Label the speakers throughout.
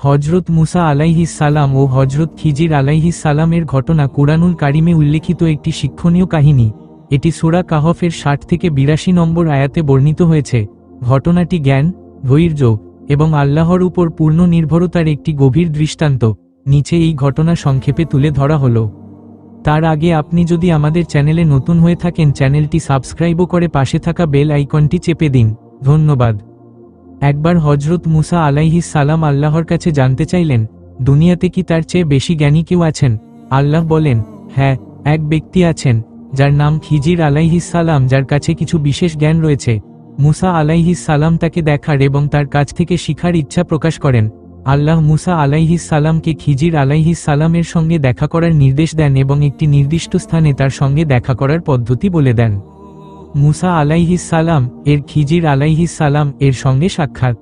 Speaker 1: হজরত মুসা আলাইহিস সালাম ও হজরত খিজির আলাইহিস সালামের ঘটনা কুরআনুল কারিমে উল্লেখিত একটি শিক্ষণীয় কাহিনী। এটি সূরা কাহফের ৬০ থেকে ৮২ নম্বর আয়াতে বর্ণিত হয়েছে। ঘটনাটি জ্ঞান, ধৈর্য এবং আল্লাহর উপর পূর্ণ নির্ভরতার একটি গভীর দৃষ্টান্ত। নিচে এই ঘটনা সংক্ষেপে তুলে ধরা হলো। তার আগে আপনি যদি আমাদের চ্যানেলে নতুন হয়ে থাকেন, চ্যানেলটি সাবস্ক্রাইবও করে পাশে থাকা বেল আইকনটি চেপে দিন। ধন্যবাদ। একবার হজরত মুসা আলাইহিস সালাম আল্লাহর কাছে জানতে চাইলেন, দুনিয়াতে কি তার চেয়ে বেশি জ্ঞানী কেউ আছেন? আল্লাহ বলেন, হ্যাঁ, এক ব্যক্তি আছেন যার নাম খিজির আলাইহিস সালাম, যার কাছে কিছু বিশেষ জ্ঞান রয়েছে। মুসা আলাইহিস সালাম তাকে দেখার এবং তার কাছ থেকে শিখার ইচ্ছা প্রকাশ করেন। আল্লাহ মুসা আলাইহিস সালামকে খিজির আলাইহিস সালামের সঙ্গে দেখা করার নির্দেশ দেন এবং একটি নির্দিষ্ট স্থানে তার সঙ্গে দেখা করার পদ্ধতি বলে দেন। মুসা আলাইহিস সালাম এর খিজির আলাইহিস সালাম এর সঙ্গে সাক্ষাৎ।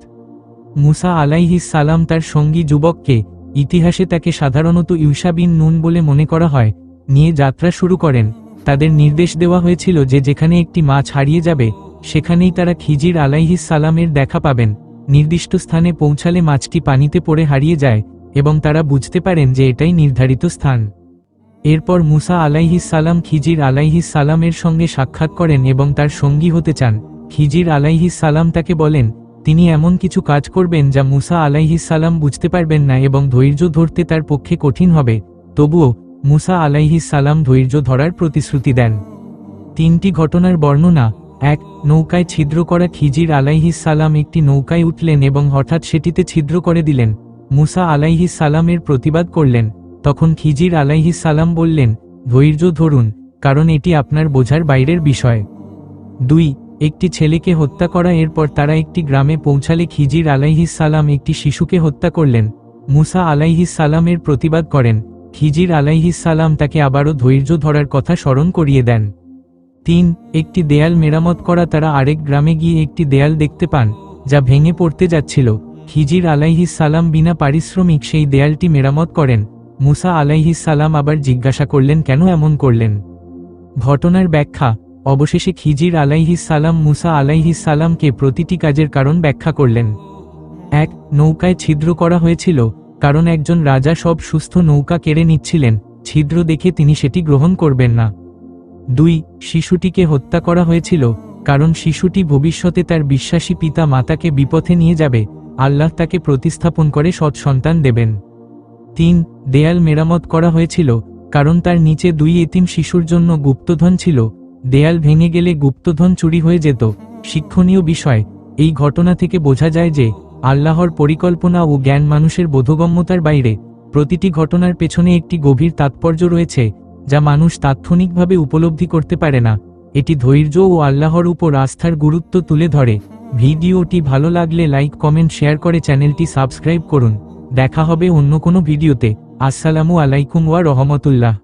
Speaker 1: মুসা আলাইহিস সালাম তার সঙ্গী যুবককে, ইতিহাসে তাকে সাধারণত ইউশা বিন নুন বলে মনে করা হয়, নিয়ে যাত্রা শুরু করেন। তাদের নির্দেশ দেওয়া হয়েছিল যে যেখানে একটি মাছ হারিয়ে যাবে সেখানেই তারা খিজির আলাইহিস সালামের দেখা পাবেন। নির্দিষ্ট স্থানে পৌঁছালে মাছটি পানিতে পড়ে হারিয়ে যায় এবং তারা বুঝতে পারেন যে এটাই নির্ধারিত স্থান। এরপর মুসা আলাইহিস সালাম খিজির আলাইহিস সালামের সঙ্গে সাক্ষাৎ করেন এবং তার সঙ্গী হতে চান। খিজির আলাইহিস সালাম তাকে বলেন তিনি এমন কিছু কাজ করবেন যা মুসা আলাইহিস সালাম বুঝতে পারবেন না এবং ধৈর্য ধরতে তার পক্ষে কঠিন হবে। তবুও মুসা আলাইহিস সালাম ধৈর্য ধরার প্রতিশ্রুতি দেন। ৩টি ঘটনার বর্ণনা। ১. নৌকায় ছিদ্র করা। খিজির আলাইহিস সালাম একটি নৌকায় উঠলেন এবং হঠাৎ সেটিতে ছিদ্র করে দিলেন। মুসা আলাইহিস সালামের প্রতিবাদ করলেন। তখন খিজির আলাইহিস সালাম বললেন, ধৈর্য ধরুন, কারণ এটি আপনার বোঝার বাইরের বিষয়। ২. একটি ছেলেকে হত্যা করা। এরপর তারা একটি গ্রামে পৌঁছালে খিজির আলাইহিস সালাম একটি শিশুকে হত্যা করলেন। মুসা আলাইহিস সালামের প্রতিবাদ করেন। খিজির আলাইহিস সালাম তাকে আবারও ধৈর্য ধরার কথা স্মরণ করিয়ে দেন। ৩. একটি দেয়াল মেরামত করা। তারা আরেক গ্রামে গিয়ে একটি দেয়াল দেখতে পান যা ভেঙে পড়তে যাচ্ছিল। খিজির আলাইহিস সালাম বিনা পারিশ্রমিক সেই দেয়ালটি মেরামত করেন। মুসা আলাইহিস সালাম আবার জিজ্ঞাসা করলেন কেন এমন করলেন। ঘটনার ব্যাখ্যা। অবশেষে খিজির আলাইহিস সালাম মুসা আলাইহিস সালামকে প্রতিটি কাজের কারণ ব্যাখ্যা করলেন। ১. নৌকায় ছিদ্র করা হয়েছিল কারণ একজন রাজা সব সুস্থ নৌকা কেড়ে নিচ্ছিলেন। ছিদ্র দেখে তিনি সেটি গ্রহণ করবেন না। ২. শিশুটিকে হত্যা করা হয়েছিল কারণ শিশুটি ভবিষ্যতে তার বিশ্বাসী পিতা মাতাকে বিপথে নিয়ে যাবে। আল্লাহ তাকে প্রতিস্থাপন করে সৎ সন্তান দেবেন। ৩. দেয়াল মেরামত করা হয়েছিল কারণ তার নিচে ২ এতিম শিশুর জন্য গুপ্তধন ছিল। দেয়াল ভেঙে গেলে গুপ্তধন চুরি হয়ে যেত। শিক্ষণীয় বিষয়। এই ঘটনা থেকে বোঝা যায় যে আল্লাহর পরিকল্পনা ও জ্ঞান মানুষের বোধগম্যতার বাইরে। প্রতিটি ঘটনার পেছনে একটি গভীর তাৎপর্য রয়েছে যা মানুষ তাৎক্ষণিকভাবে উপলব্ধি করতে পারে না। এটি ধৈর্য ও আল্লাহর উপর আস্থার গুরুত্ব তুলে ধরে। ভিডিওটি ভালো লাগলে লাইক, কমেন্ট, শেয়ার করে চ্যানেলটি সাবস্ক্রাইব করুন। দেখা হবে অন্য কোনো ভিডিওতে। আসসালামু আলাইকুম ওয়া রাহমাতুল্লাহ।